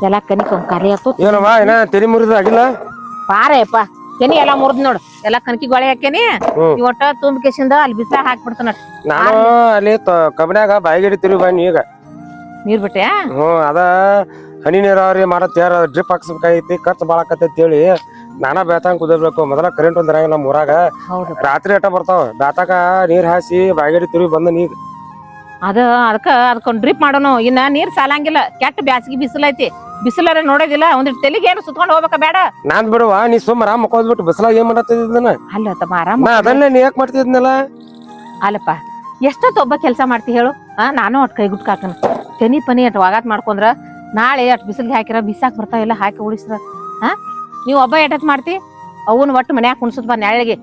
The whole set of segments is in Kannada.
ಎಲ್ಲ ಕನಿಕೊಂಡ್ ಕರಿ ಆತು ಏನವ್ವ ಏನ ತೆರಿ ಮುರಿದ ಆಗಿಲ್ಲ ಪಾರಪ್ಪ ಕೆನಿ ಎಲ್ಲಾ ಮುರಿದ್ ನೋಡು ಎಲ್ಲಾ ಕನಕಿ ಗೊಳೆ ಹಾಕೇನಿ ಇವಟ್ಟ ತುಂಬಿಕೆಸಿಂದ ಅಲ್ಲಿ ಬಿಸ್ಲಾಗ ಹಾಕ್ಬಿಡ್ತಾನ ನಾನು ಅಲ್ಲಿ ಕಬ್ಬಿನ್ಯಾಗ ಬಾಯಿಗಿಡಿ ತಿರುಗಿ ಬನ್ನಿ ಈಗ ನೀರ್ ಬಿಟ್ಟೆ ಅದ ಹನಿ ನೀರಾವರಿ ಮಾಡತ್ ಯಾರ ಡ್ರಿಪ್ ಹಾಕ್ಸ್ಬೇಕಾಗೈತಿ ಖರ್ಚು ಬಾಳ ಆಕತ್ತೈತಿ ಹೇಳಿ ನಾನಾ ಬೇತಾಂಗ್ ಕುದಿರ್ಬೇಕು ಮೊದಲ ಕರೆಂಟ್ ಒಂದ್ ಇರಂಗಿಲ್ಲ ನಮ್ಮ ಊರಾಗ ರಾತ್ರಿ ಅಟ್ಟ ಬರ್ತಾವ ಬೇತಾಕ ನೀರ್ ಹಾಸಿ ಬಾಯಿಗಿಡಿ ತಿರುಗಿ ಬಂದ ನೀರ್ ಅದಕ್ಕೊಂದ್ ಡ್ರಿಪ್ ಮಾಡೋನು ಇನ್ನ ನೀರ್ ಸಾಲಂಗಿಲ್ಲ ಕೆಟ್ಟ ಬ್ಯಾಸಿಗೆ ಬಿಸಿಲೈತಿ ಬಿಸಿಲಾರ ನೋಡೋದಿಲ್ಲ ಒಂದಿಟ್ಟು ತೆಲಿಗೆ ಏನು ಸುತ್ಕೊಂಡ್ ಹೋಗ್ಬೇಕ ಬೇಡ ನಾನ್ ಬಿಡುವ ನೀ ಸುಮ್ಮ ಆರಾಮ್ ಮಕ್ಕೋದ್ಬಿಟ್ಟು ಬಿಸಿಲಾಗ ಏನ್ ಮಾಡತ್ತಿದ್ನ ಅಲ್ಲ ತಮ್ಮ ಆರಾಮ ಅದನ್ನೇ ನೀ ಯಾಕೆ ಮಾಡ್ತಿದ್ನಲ್ಲ ಅಲ್ಲಪ್ಪ ಎಷ್ಟೊತ್ತು ಒಬ್ಬ ಕೆಲಸ ಮಾಡ್ತಿ ಹೇಳು ನಾನು ಅಟ್ ಕೈ ಗುಟ್ಕ ಹಾಕನ ತೆನಿ ಪನಿ ಅಟ್ ವಾಗಾತ್ ಮಾಡ್ಕೊಂಡ್ರ ನಾಳೆ ಅಟ್ ಬಿಸಿಲ್ಗೆ ಹಾಕಿರ ಬಿಸಾಕ್ ಬರ್ತಾವೆಲ್ಲ ಹಾಕಿ ಉಳಿಸ್ರ ನೀವ್ ಒಬ್ಬ ಎಟತ್ ಮಾಡ್ತಿ ಅವನ್ ಒಟ್ಟು ಮನ್ಯಾಗ ಕುಣ್ಸುದ್ ಬಾ ನಾಳೆಗೆ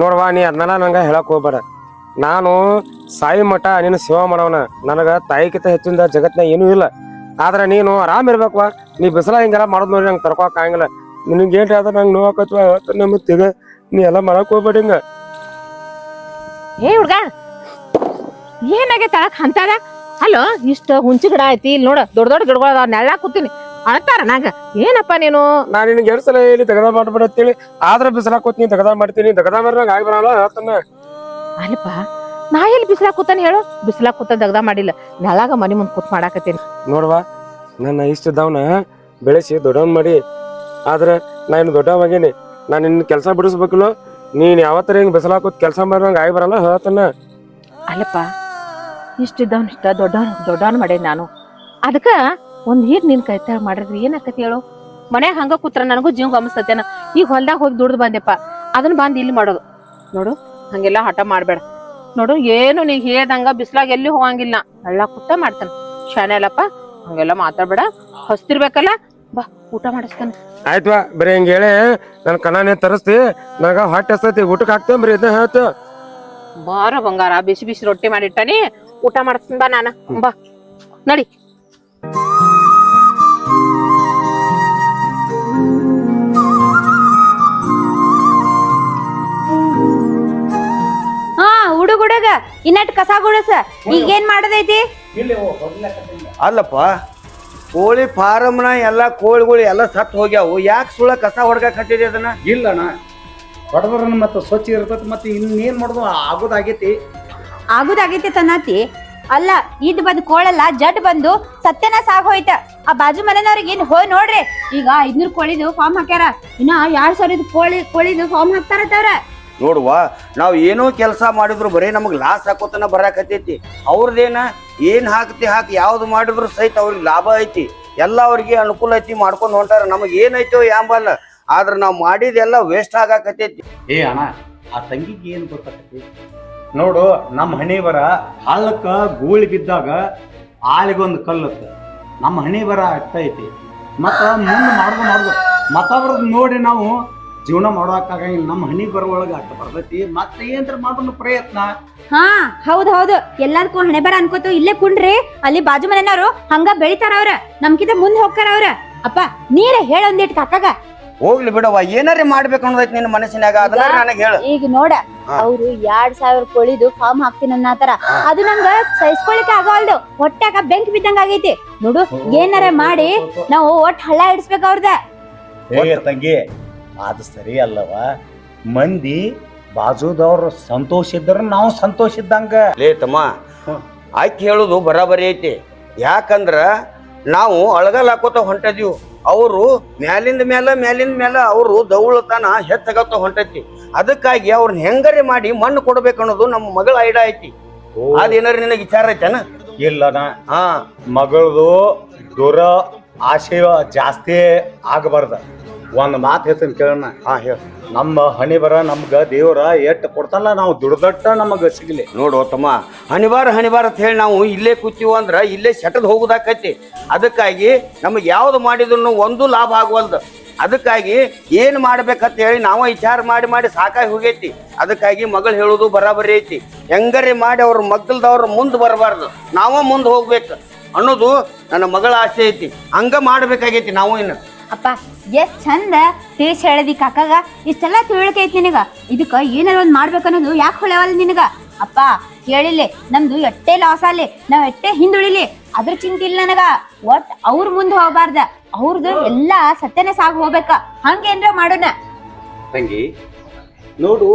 ನೋಡ್ವಾ ನೀ ಅದನ್ನೆಲ್ಲ ನಂಗ ಹೇಳಕ್ ಹೋಗ್ಬೇಡ ನಾನು ಸಾಯಿ ಮಠ ನೀನು ಸೇವಾ ಮಾಡವನ ನನಗ ತಾಯಿಕಿತ ಹೆಚ್ಚಿಂದ ಜಗತ್ನ ಏನೂ ಇಲ್ಲ ಆದ್ರೆ ನೀನು ಆರಾಮ್ ಇರ್ಬೇಕವಾ ನೀ ಬಿಸಿಲ ಹಿಂಗೆಲ್ಲ ಮಾಡೋದ್ ನೋಡಿ ನಂಗೆ ತರ್ಕೋಕ್ ಆಗಂಗಿಲ್ಲ ನಿನಗೆ ಏನ್ ಆದ್ರೆ ನಂಗೆ ನೋವಾಕತ್ವ ನಮ್ಮತ್ತೀಗ ನೀ ಎಲ್ಲ ಮಾಡಕ್ ಹೋಗ್ಬೇಡಿ ಹಿಂಗ ಏ ಹುಡ್ಗ ಏನಾಗೈತ ಅಂತದ ಅಲ್ಲೋ ಇಷ್ಟ ಹುಂಚಿ ಗಿಡ ಐತಿ ಇಲ್ಲಿ ನೋಡ ದೊಡ್ಡ ದೊಡ್ಡ ಗಿಡಗಳ ನೆಳ್ಳ ಕೂತೀನಿ ಅಳ್ತಾರ ನಂಗ ಏನಪ್ಪ ನೀನು ನಾ ನಿನ್ಗೆ 2 ಸಲ ಹೇಳಿ ತಗದ ಮಾಡ್ಬೇಡ ಅಂತೇಳಿ ಆದ್ರ ಬಿಸಿಲಾಗ ಕೂತೀನಿ ತಗದ ಮಾಡ್ತೀನಿ ತಗದ ಮಾಡ್ರಂಗ ಆಗಿ ಬರಲ್ಲ ಹೇಳ್ತಾನ ಅಲ್ಲಪ್ಪ ನಾ ಎಲ್ಲಿ ಬಿಸಿಲಾಗ ಕೂತಾನ ಹೇಳು ಬಿಸಿಲಾಗ ಕೂತ ದಗದ ಮಾಡಿಲ್ಲ ನೆಳಾಗ ಮನಿ ಮುಂದ್ ಕೂತ್ ಮಾಡಾಕತ್ತೀನಿ ನೋಡ್ವಾ ನನ್ನ ಇಷ್ಟದವನ ಬೆಳೆಸಿ ದೊಡ್ಡವನ್ ಮಾಡಿ ಆದ್ರ ನಾ ಇನ್ನು ದೊಡ್ಡವಾಗೇನಿ ನಾನು ನಿನ್ನ ಕೆಲಸ ಬಿಡಿಸ್ಬೇಕಲ್ಲ ನೀನ್ ಯಾವತ್ತರ ಹಿಂಗ್ ಬಿಸಿಲಾಗ ಕೂತ್ ಕೆಲಸ ಮಾಡ್ರಂಗ ಆಗಿ ಬರಲ್ಲ ಹೇಳ್ತಾನ ಅಲ್ಲಪ್ಪ ಇಷ್ಟಿದ್ದವನ್ ಇಷ್ಟ ದೊಡ್ಡವನ್ ಮಾಡೇನಿ ನಾನು ಅದಕ್ಕ ಒಂದ್ ಹೀರ್ ನಿನ್ ಕೈತಾಳ ಮಾಡಿದ್ರಿ ಏನಾಕತಿ ಹೇಳು ಮನ್ಯಾಗ ಹಂಗ ಕೂತ್ರ ನನಗೂ ಜೀವ ಗಮನಿಸ್ತೇನ ಈಗ ಹೊಲ್ದಾಗ ಹೋಗಿ ದುಡ್ದು ಬಂದೆಪ್ಪ ಅದನ್ನ ಬಂದ್ ಇಲ್ಲಿ ಮಾಡೋದು ನೋಡು ಹಂಗೆಲ್ಲಾ ಹಠ ಮಾಡ್ಬೇಡ ನೋಡು ಏನು ನೀ ಹೇಳ್ದಂಗ ಬಿಸ್ಲಾಗ ಎಲ್ಲಿ ಹೋಗಂಗಿಲ್ಲ ಹಳ್ಳ ಕೂತ ಮಾಡ್ತಾನ ಶಾನೆ ಅಲ್ಲಪ್ಪ ಹಂಗೆಲ್ಲಾ ಮಾತಾಡ್ಬೇಡ ಹೊಸ್ತಿರ್ಬೇಕಲ್ಲ ಬಾ ಊಟ ಮಾಡಿಸ್ತಾನ ಆಯ್ತವಾ ಬರೀ ಹಿಂಗ ಹೇಳಿ ನನ್ ಕಣ್ಣಾನೆ ತರಿಸ್ತಿ ನನಗ ಹೊಟ್ಟೆ ಹಸ್ತೈತಿ ಊಟಕ್ಕೆ ಹಾಕ್ತೇನ್ ಬರೀ ಇದನ್ನ ಹೇಳ್ತ ಬಾರ ಬಂಗಾರ ಬಿಸಿ ಬಿಸಿ ರೊಟ್ಟಿ ಮಾಡಿಟ್ಟಾನಿ ಊಟ ಮಾಡಿಸ್ತೀನಿ ಬಾ ನಾನ ಬಾ ನಡಿ ಹುಡುಗ ಇನ್ನಟ್ ಕಸ ಗುಡಸ ಈಗೇನ್ ಮಾಡದೈತಿ ಅಲ್ಲಪ್ಪ ಕೋಳಿ ಫಾರಮ್ನ ಎಲ್ಲ ಕೋಳಿಗಳು ಎಲ್ಲ ಸತ್ ಹೋಗ್ಯಾವು ಯಾಕೆ ಸುಳ್ಳ ಕಸ ಹೊಡ್ಕ ಕಟ್ಟಿದೆ ಅದನ್ನ ಇಲ್ಲಣ್ಣ ಹೊಡೆದ್ರನ್ನ ಮತ್ತೆ ಸ್ವಚ್ಛ ಇರ್ತೈತಿ ಮತ್ತೆ ಇನ್ನೇನ್ ಮಾಡೋದು ಆಗುದಾಗೈತಿ ತನ್ನತಿ ಅಲ್ಲ ಇದ್ ಬಂದ್ ಕೋಳೆಲ್ಲ ಜಡ್ ಬಂದು ಸತ್ಯನಾಶ ಆಗೋಯ್ತ ಆ ಬಾಜು ಮನೆಯವ್ರಿಗೆ ಏನ್ ಹೋಯ್ ನೋಡ್ರಿ ಈಗ 500 ಕೋಳಿದು ಫಾರ್ಮ್ ಹಾಕ್ಯಾರ ಇನ್ನ 2000 ಕೋಳಿದು ಫಾರ್ಮ್ ಹಾಕ್ತಾರತ್ತವ್ರ ನೋಡುವ ನಾವ್ ಏನೋ ಕೆಲಸ ಮಾಡಿದ್ರು ಬರೀ ನಮಗ್ ಲಾಸ್ ಹಾಕೋತನ ಬರಾಕತ್ತೈತಿ ಅವ್ರದೇನ ಏನ್ ಹಾಕಿ ಯಾವ್ದು ಮಾಡಿದ್ರು ಸಹಿತ ಅವ್ರಿಗೆ ಲಾಭ ಐತಿ ಎಲ್ಲ ಅವ್ರಿಗೆ ಅನುಕೂಲ ಐತಿ ಮಾಡ್ಕೊಂಡ್ ಹೊಂಟಾರ ನಮಗ್ ಏನೈತೋ ಯಾಂಬಲ್ಲ ಆದ್ರ ನಾವ್ ಮಾಡಿದೆಲ್ಲ ವೇಸ್ಟ್ ಆಗಾಕತ್ತೈತಿ ಏ ಅಣ್ಣ ಆ ತಂಗಿಗೆ ಏನ್ ಗೊತ್ತಾಕತಿ ನೋಡು ನಮ್ಮ ಹಣಿ ಬರ ಹಳ್ಳಕ್ಕ ಗೂಳಿ ಬಿದ್ದಾಗ ಆಳಿಗೊಂದು ಕಲ್ಲತ್ತ ನಮ್ಮ ಹಣಿ ಬರ ಐತಿ ಮತ್ತ ಮುಂದೆ ಮಾಡುದು ಮತ್ತೊಬ್ರದ್ ನೋಡಿ ನಾವು ಜೀವನ ಮಾಡೋಕ್ಕಾಗಂಗಿಲ್ಲ ನಮ್ಮ ಹಣಿ ಬರೊಳಗ ಅಟ್ಟ ಬರ್ತೈತಿ ಮತ್ತೆ ಏನ್ರ ಮಾಡೋಣ ಪ್ರಯತ್ನ ಹಾ ಹೌದು ಎಲ್ಲಾರ್ಗೂ ಹಣೆ ಬರ ಅನ್ಕೋತು ಇಲ್ಲೇ ಕುಂಡ್ರಿ ಅಲ್ಲಿ ಬಾಜು ಮನೆಯವ್ರು ಹಂಗ ಬೆಳಿತಾರ ಅವ್ರ ನಮ್ಕಿಂತ ಮುಂದ್ ಹೋಗ್ತಾರ ಅವ್ರ ಅಪ್ಪ ನೀರೇ ಹೇಳೊಂದಿಟ್ ಕಾಕಾಗ ಹೋಗ್ಲಿ ಬಿಡವ ಏನಾರೇ ಮಾಡ್ಬೇಕು ಅನ್ನೋದೈತಿ ನಿನ್ನ ಮನಸ್ಸಿನಾಗ ಅದನ್ನ ನನಗೆ ಹೇಳ ಈಗ ನೋಡ ಅವ್ರು 2000 ಕೋಳಿದು ಫಾರ್ಮ್ ಹಾಕ್ತೀನಿ ಅನ್ನತಾರ ಅದು ನಂಗ ಸಹಿಸ್ಕೊಳಿಕ್ ಆಗವಲ್ದು ಹೊಟ್ಟಾಗ ಬೆಂಕಿ ಬಿದ್ದಂಗ ಆಗೈತಿ ನೋಡು ಏನಾರ ಮಾಡಿ ನಾವು ಒಟ್ ಹಳ್ಳ ಇಡ್ಸ್ಬೇಕ ಅವ್ರದ ತಂಗಿ ಅದು ಸರಿ ಅಲ್ಲವ ಮಂದಿ ಬಾಜುದವ್ರು ಸಂತೋಷ ಇದ್ರ ನಾವು ಸಂತೋಷ ಇದ್ದಂಗ ಲೇ ತಮ್ಮ ಆಯ್ಕೆ ಹೇಳುದು ಬರಾಬರಿ ಐತಿ ಯಾಕಂದ್ರ ನಾವು ಅಳಗಲ್ ಹಾಕೋತ ಹೊಂಟದೀವಿ ಅವರು ಮ್ಯಾಲಿಂದ ಮೇಲೆ ಅವರು ದೌಳತನ ಹೆಚ್ಚಾಗತ್ತ ಹೊಂಟೈತಿ ಅದಕ್ಕಾಗಿ ಅವ್ರನ್ನ ಹೆಂಗರೆ ಮಾಡಿ ಮಣ್ಣು ಕೊಡ್ಬೇಕು ಅನ್ನೋದು ನಮ್ಮ ಮಗಳ ಐಡ ಐತಿ ಅದೇನಾರ ನಿನಗೆ ವಿಚಾರ ಐತನ ಇಲ್ಲನ ಮಗಳದು ದೂರ ಆಶಯ ಜಾಸ್ತಿ ಆಗಬಾರ್ದ ಒಂದ್ ಮಾತು ಹೇಳ್ತೀನಿ ಕೇಳೋಣ ಹೇಳ ನಮ್ಮ ಹಣಿ ಬರ ನಮ್ಗ ದೇವ್ರ ಎಟ್ ಕೊಡ್ತಲ್ಲ ನಾವು ದುಡ್ದಟ್ಟ ನಮಗ ಸಿಗ್ಲಿ ನೋಡು ತಮ್ಮ ಹಣಿಬಾರ ಅಂತ ಹೇಳಿ ನಾವು ಇಲ್ಲೇ ಕೂತೀವಿ ಅಂದ್ರ ಇಲ್ಲೇ ಸೆಟದ್ ಹೋಗುದಾಕೈತಿ ಅದಕ್ಕಾಗಿ ನಮಗೆ ಯಾವ್ದು ಮಾಡಿದ್ರು ಒಂದು ಲಾಭ ಆಗವಲ್ದು ಅದಕ್ಕಾಗಿ ಏನ್ ಮಾಡ್ಬೇಕಂತ ಹೇಳಿ ನಾವು ವಿಚಾರ ಮಾಡಿ ಸಾಕಾಗಿ ಹೋಗೈತಿ ಅದಕ್ಕಾಗಿ ಮಗಳು ಹೇಳುದು ಬರಾಬರಿ ಐತಿ ಹೆಂಗರೆ ಮಾಡಿ ಅವ್ರ ಮಗ್ಗಲ್ದವ್ರ ಮುಂದ್ ಬರಬಾರ್ದು ನಾವ ಮುಂದ್ ಹೋಗ್ಬೇಕು ಅನ್ನೋದು ನನ್ನ ಮಗಳ ಆಸೆ ಐತಿ ಹಂಗ ಮಾಡ್ಬೇಕಾಗೈತಿ ನಾವು ಇನ್ನು ಅಪ್ಪ ಎಷ್ಟ್ ಚಂದ ತಿಳಿಸಿ ಹೇಳದಿ ಕಾಕಾಗ ಇಷ್ಟೆಲ್ಲ ತಿಳುವಳಿಕೆ ಐತಿ ನಿನಗ ಇದಕ್ಕ ಏನಾರ ಒಂದ್ ಮಾಡ್ಬೇಕನ್ನೋದು ಯಾಕೆ ಹೊಳೆವಲ್ಲ ನಿನಗ ಅಪ್ಪ ಹೇಳಿಲ್ಲ ನಮ್ದು ಎಟ್ಟೆ ಲಾಸ್ ಅಲ್ಲಿ ನಾವ್ ಎಟ್ಟೆ ಹಿಂದುಳಿಲಿ ಅದ್ರ ಚಿಂತೆ ಇಲ್ಲ ನನಗ. ಒಟ್ ಅವ್ರ ಮುಂದ್ ಹೋಗ್ಬಾರ್ದ, ಅವ್ರದ್ದು ಎಲ್ಲಾ ಸತ್ಯನೇ ಸಾಗ್ ಹೋಗ್ಬೇಕ. ಹಂಗೇನ್ರ ಮಾಡೋಣ. ತಂಗಿ ನೋಡು,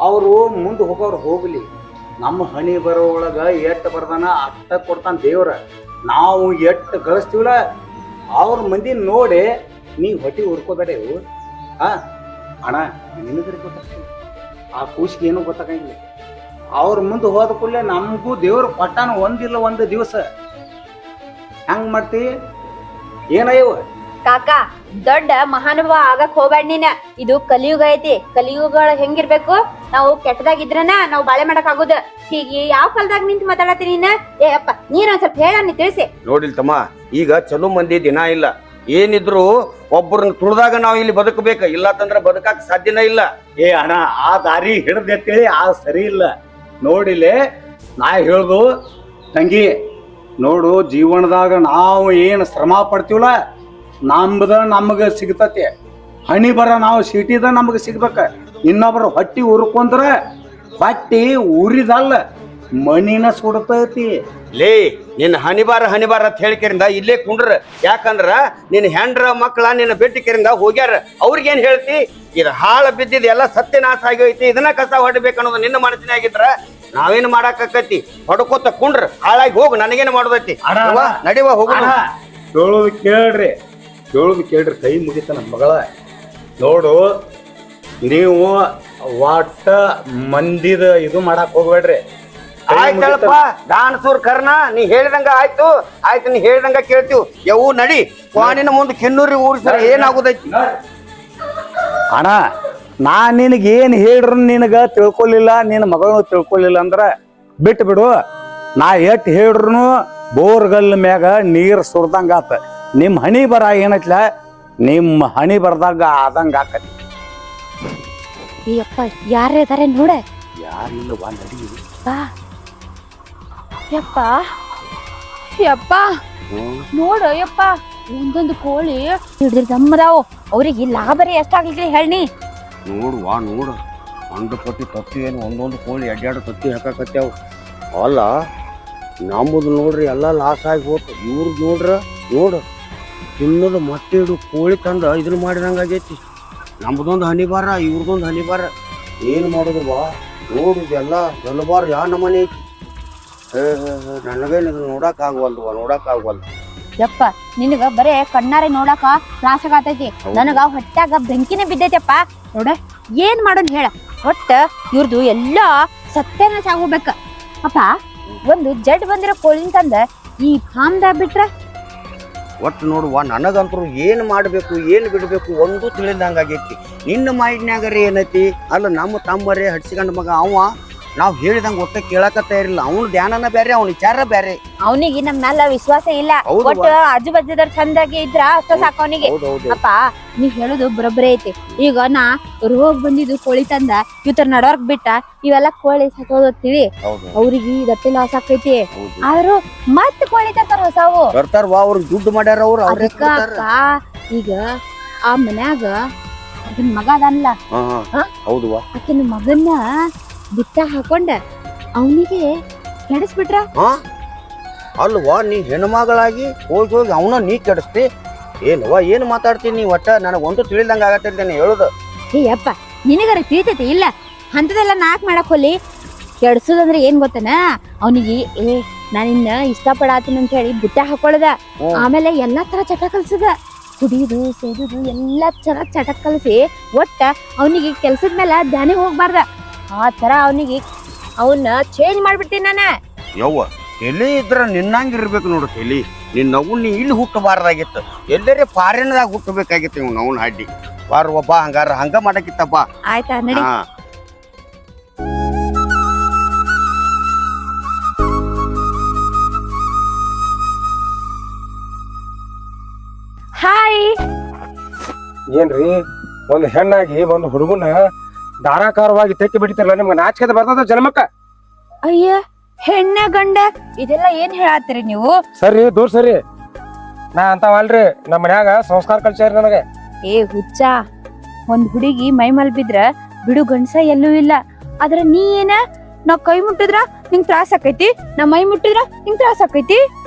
ಅವರು ಮುಂದೆ ಹೋಗೋರು ಹೋಗ್ಲಿ, ನಮ್ಮ ಹಣಿ ಬರೋ ಒಳಗ ಎಟ್ಟು ಬರ್ದಾನ ಅಷ್ಟ ಕೊಡ್ತಾನ ದೇವ್ರ. ನಾವು ಎಟ್ಟು ಗಳಿಸ್ತೀವಲ್ಲ ಅವ್ರ ಮಂದಿ ನೋಡಿ ನೀ ಹೊಟ್ಟಿ ಹುರ್ಕೋಬೇಡ. ಇವು ಅಣ್ಣ ನಿನಗರಿ ಗೊತ್ತಾಗ್ತದೆ, ಆ ಕೂಸಿಗೆ ಏನೂ ಗೊತ್ತಾಗಂಗಿಲ್ಲ. ಅವ್ರ ಮುಂದೆ ಹೋದ ಕೂಡಲೇ ನಮಗೂ ದೇವ್ರ ಕೊಟ್ಟಾನ ಒಂದಿಲ್ಲ ಒಂದು ದಿವಸ. ಹೆಂಗ್ ಮಾಡ್ತಿ ಏನಯ್ಯವ? ಕಾಕ, ದೊಡ್ಡ ಮಹಾನುಭಾವ ಆಗಕ್ ಹೋಗ್ಬೇಡ ನೀನ. ಇದು ಕಲಿಯುಗ ಐತಿ. ಕಲಿಯುಗ ಹೆಂಗಿರ್ಬೇಕು, ನಾವು ಕೆಟ್ಟದಾಗಿದ್ರನ ನಾವು ಬಾಳೆ ಮಾಡಕ್ ಆಗೋದು. ಹೀಗೆ ಯಾವ ಕಾಲದಾಗ ನಿಂತು ಮಾತಾಡತ್ತೀನಿ ನೀನ? ಏ ಅಪ್ಪ, ನೀನೊಂದ್ ಸ್ವಲ್ಪ ಹೇಳ, ನೀ ತಿಳಿಸಿ. ನೋಡಿಲ್ ತಮ್ಮ, ಈಗ ಚಲೋ ಮಂದಿ ದಿನ ಇಲ್ಲ. ಏನಿದ್ರು ಒಬ್ಬರನ್ನ ತುಳಿದಾಗ ನಾವು ಇಲ್ಲಿ ಬದುಕಬೇಕು, ಇಲ್ಲತ್ತಂದ್ರ ಬದುಕಾಕ ಸಾಧ್ಯನೇ ಇಲ್ಲ. ಏ ಅಣ್ಣ, ಆ ದಾರಿ ಹಿಡ್ದೆತ್ತೇಳಿ ಆ ಸರಿ ಇಲ್ಲ. ನೋಡಿಲೆ ನಾ ಹೇಳ್ದು ತಂಗಿ, ನೋಡು ಜೀವನದಾಗ ನಾವು ಏನು ಶ್ರಮ ಪಡ್ತೀವಲ್ಲ ನಮ್ದ ನಮಗೆ ಸಿಗ್ತತಿ. ಹಣಿ ಬರ ನಾವು ಸಿಟಿದ ನಮಗೆ ಸಿಗ್ಬೇಕ. ಇನ್ನೊಬ್ರು ಹೊಟ್ಟಿ ಉರ್ಕೊಂಡ್ರ ಹೊಟ್ಟಿ ಉರಿದಲ್ಲ ಮಣಿನ ಸುಡ್ತೈತಿ. ಲೇ, ನಿನ್ನ ಹನಿಬಾರ ಅಂತ ಹೇಳಿಕೆರಿಂದ ಇಲ್ಲೇ ಕುಂಡ್ರ. ಯಾಕಂದ್ರ ನಿನ್ನ ಹೆಂಡ್ರ ಮಕ್ಕಳ ನಿನ್ನ ಬೆಟ್ಟಿಕೆರಿಂದ ಹೋಗ್ಯಾರ. ಅವ್ರಿಗೇನ್ ಹೇಳ್ತಿ? ಇದು ಹಾಳ ಬಿದ್ದಿದ್ ಎಲ್ಲ ಸತ್ಯನಾಶ ಆಗೋಯ್ತಿ, ಇದನ್ನ ಕಸ ಹೊಡಬೇಕನ್ನೋದು ನಿನ್ನ ಮನಸ್ಸಿನಾಗಿದ್ರ ನಾವೇನು ಮಾಡಾಕತಿ? ಹೊಡ್ಕೋತ ಕುಂಡ್ರ, ಹಾಳಾಗಿ ಹೋಗು, ನನಗೇನು ಮಾಡೋದೈತಿ? ನಡಿವ ಹೋಗೋಣ. ಹೇಳೋದು ಕೇಳ್ರಿ, ಕೈ ಮುಗಿತಾನ ಮಗಳ. ನೋಡು, ನೀವು ಒಟ್ಟ ಮಂದಿದ ಇದು ಮಾಡಕ್ ಹೋಗ್ಬೇಡ್ರಿ. ಆಯ್ತಲ್ಪ, ದಾನಸೂರ್ ಕರ್ಣ, ನೀ ಹೇಳಿದಂಗ ಆಯ್ತು. ನೀ ಹೇಳಿದಂಗ ಕೇಳ್ತೀವಿ. ಯವು ನಡಿ, ಕ್ವಾಣಿನ ಮುಂದೆ ಕಿನ್ನೂರಿ ಊರಿಸ್ರ ಏನಾಗೋದೈತಿ? ಅಣ್ಣ, ನಾ ನಿನಗೆ ಏನ್ ಹೇಳ್ರು ನಿನಗ ತಿಳ್ಕೊಲಿಲ್ಲ, ನಿನ್ನ ಮಗಳು ತಿಳ್ಕೊಲಿಲ್ಲ ಅಂದ್ರ ಬಿಟ್ಟು ಬಿಡು. ನಾ ಎಟ್ ಹೇಳ್ರು ಬೋರ್ಗಲ್ ಮ್ಯಾಗ ನೀರ್ ಸುರ್ದಂಗಾತ. ನಿಮ್ ಹಣಿ ಬರ ಏನೈತ್ಲ, ನಿಮ್ಮ ಹಣಿ ಬರ್ದಾಗ ಆದಂಗ ಆಕತಿ. ಅಯ್ಯಪ್ಪ, ಯಾರಿದಾರೆ ನೋಡ. ಯಾರಿಲ್ಲವಾ, ನಡಿ. ಯಪ್ಪ ಯಪ್ಪ, ನೋಡು ಯಪ್ಪ, ಒಂದೊಂದು ಕೋಳಿ ಹಿಡಿದ್ರ ದಮ್ಮದಾವು. ಅವ್ರಿಗೆ ಲಾಭರಿ ಎಷ್ಟಾಗ್ಲಿ ಹೇಳಿ. ನೋಡು ಒಂದು ಪಟ್ಟಿ ತತ್ತಿ ಏನು ಒಂದೊಂದು ಕೋಳಿ ಎಡ್ಡಾಡು ತತ್ತಿ ಹಾಕಾಕತ್ಯಾವ. ಅಲ್ಲ, ನಮ್ಮದು ನೋಡ್ರಿ ಎಲ್ಲ ಲಾಸ್ ಆಗಿ ಹೋತು. ಇವ್ರದ್ದು ನೋಡು ತಿನ್ನೋದು ಮತ್ತೆ ಇಡು ಕೋಳಿ ತಂದ ಇದನ್ನ ಮಾಡಿದಂಗ ಆಗೈತಿ. ನಮ್ದೊಂದು ಹನಿಬಾರ, ಇವ್ರದೊಂದು ಹನಿಬಾರ. ಏನು ಮಾಡೋದು ಬಾ? ನೋಡಿದೆಲ್ಲ ಗಲಬಾರ ಯಾ ನಮನೆ ಐತಿ. ನನಗೇನು ನೋಡಕ್ ಆಗವಲ್ದು. ಯಪ್ಪ, ನಿನಗ ಬರೇ ಕಣ್ಣಾರೆ ನೋಡಕ ತ್ರಾಸ ಆಗತೈತಿ. ನನಗ ಹೊಟ್ಟಾಗ ಬೆಂಕಿನೇ ಬಿದ್ದೈತಪ್ಪ. ನೋಡ, ಏನ್ ಮಾಡೋನ್ ಹೇಳ? ಒಟ್ಟ ಇವ್ರದು ಎಲ್ಲಾ ಸತ್ಯನಾಶ ಆಗೋಬೇಕ. ಅಪ್ಪ, ಒಂದು ಜಡ್ ಬಂದಿರೋ ಕೋಳಿನ ತಂದ ಈ ಫಾರ್ಮ್ದಾಗ ಬಿಟ್ರ ಒಟ್ಟು ನೋಡುವ, ನನಗಂತರೂ ಏನು ಮಾಡಬೇಕು ಏನು ಬಿಡಬೇಕು ಒಂದು ತಿಳಿದಂಗ ಆಗೈತಿ. ನಿನ್ನ ಮೈಂಡ್ನ್ಯಾಗರೆ ಏನೈತಿ? ಅಲ್ಲ, ನಮ್ಮ ತಮ್ಮರೇ ಹಡ್ಸಿಕೊಂಡ ಮಗ ಅವ, ನಾವು ಹೇಳಿದಂಗ ಒಟ್ಟ ಕೇಳಕತ್ತ ಇರಲಿಲ್ಲ. ಅವನ ಧ್ಯಾನನ ಬೇರೆ, ಅವನ ವಿಚಾರ ಬೇರೆ. ಅವನಿಗೆ ನಮ್ಮ ಮ್ಯಾಲ ವಿಶ್ವಾಸ ಇಲ್ಲ. ಒಟ್ಟು ಆಜು ಬಾಜುದವ್ರ ಚಂದಾಗಿ ಇದ್ರ ಅಷ್ಟ ಸಾಕ ಅವನಿಗೆ. ಅಪ್ಪ, ನೀವ್ ಹೇಳುದು ಬರೋಬ್ಬರಿ ಐತಿ. ಈಗ ನಾ ರೋಗ ಬಂದಿದ್ದು ಕೋಳಿ ತಂದ ಇವತ್ತರ ನಡವರ್ಕ್ ಬಿಟ್ಟ ಇವೆಲ್ಲ ಕೋಳಿ ಸತ್ತೋದತ್ತೀವಿ. ಅವ್ರಿಗೆ ಇದಟ್ಟೆ ಲಾಸ್ ಆಕೈತಿ. ಆದ್ರೂ ಮತ್ ಕೋಳಿ ತರ್ತಾರ ಹೊಸವು. ಬರ್ತಾರ, ಅವ್ರಿಗೆ ದುಡ್ಡು ಮಾಡ್ಯಾರ ಅವ್ರು. ಅದಕ್ಕ ಅಕ್ಕ, ಈಗ ಆ ಮನ್ಯಾಗ ಅದನ್ ಮಗ ಅದಲ್ಲ, ಆಕಿನ ಮಗನ್ನ ಬಿಟ್ಟ ಹಾಕೊಂಡ ಅವನಿಗೆ ಕೆಡಿಸ್ಬಿಟ್ರ. ಅಲ್ವಾ, ನೀ ಹೆಣ್ಮಗಳಾಗಿ ಹೋಗಿ ಅವನ ನೀ ಕೆಡಿಸ್ತಿ? ಏನವ್ವ, ಏನು ಮಾತಾಡ್ತೀನಿ? ಒಟ್ಟ ನನಗೆ ಒಂದು ತಿಳಿದಂಗ ಆಗತ್ತೇನೆ ಹೇಳುದು. ಅಪ್ಪ, ನಿನಗರ ತಿಳಿತೈತಿ ಇಲ್ಲ? ಅಂತದೆಲ್ಲ ನಾಕ್ ಮಾಡಕ್ ಹೋಲಿ. ಕೆಡ್ಸೋದಂದ್ರೆ ಏನ್ ಗೊತ್ತನ? ಅವನಿಗೆ ನಾನಿನ್ನ ಇಷ್ಟಪಡಾತೀನಿ ಅಂತ ಹೇಳಿ ಬಿಟ್ಟ ಹಾಕೊಳ್ಳದ. ಆಮೇಲೆ ಎಲ್ಲಾ ತರ ಚಟ ಕಲ್ಸದ, ಕುಡಿಯುದು ಸೇದುದು ಎಲ್ಲಾ ತರ ಚಟ ಕಲ್ಸಿ ಒಟ್ಟ ಅವನಿಗೆ ಕೆಲ್ಸದ ಮೇಲೆ ಧ್ಯಾನ ಹೋಗ್ಬಾರ್ದ. ಆ ತರ ಅವನ್ನ ಚೇಂಜ್ ಮಾಡ್ಬಿಡ್ತೀನಿ ನಾನ. ಯವ್ವ, ತಲೆ ಇದ್ರ ನಿನ್ನಂಗಿರ್ಬೇಕು ನೋಡು. ತಲೆ ನಿನ್ನವು ನೀ ಇಲ್ಲಿ ಹುಟ್ಟಬಾರ್ದಾಗಿತ್ತು, ಎಲ್ಲರೇ ಫಾರಿನ್ದಾಗ ಹುಟ್ಟಬೇಕಾಗಿತ್ತು. ಇವ್ ನವ್ನ ಅಡ್ಡಿ ಬಾರ ಒಬ್ಬ ಹಂಗಾರ ಹಂಗ ಮಾಡಕಿತ್ತಪ್ಪ. ಆಯ್ತಾ, ನಡಿ. ಹಾಯ್. ಏನ್ರಿ, ಒಂದು ಹೆಣ್ಣಾಗಿ ಒಂದು ಹುಡುಗನ ಧಾರಾಕಾರವಾಗಿ ತೆಕ್ಕಿ ಬಿಡ್ತಿರಲ್ಲ, ನಿಮ್ಗೆ ನಾಚಿಕೆ ಬರ್ತದ ಜನ್ಮಕ್ಕ? ಅಯ್ಯ, ಹೆಣ್ಣ ಗಂಡ ಇದೆಲ್ಲ ಏನ್ ಹೇಳತ್ತೀರಿ ನೀವು? ಸರಿ, ದೂರ ಸರಿ. ನಾ ಅಂತವಲ್ರಿ, ನಮ್ಮ ಮನ್ಯಾಗ ಸಂಸ್ಕಾರ ಕಲ್ಸ್ಯಾರ ನನಗೆ. ಹುಚ್ಚ, ಒಂದ್ ಹುಡುಗಿ ಮೈ ಮಲ್ ಬಿದ್ರ ಬಿಡು ಗಂಡಸ ಎಲ್ಲೂ ಇಲ್ಲ. ಆದ್ರ ನೀ ಏನ, ನಾವ್ ಕೈ ಮುಟ್ಟಿದ್ರ ನಿಂಗ್ ತ್ರಾಸ ಆಕೈತಿ, ನಾ ಮೈ ಮುಟ್ಟಿದ್ರ ನಿಂಗ್ ತ್ರಾಸ ಆಕೈತಿ.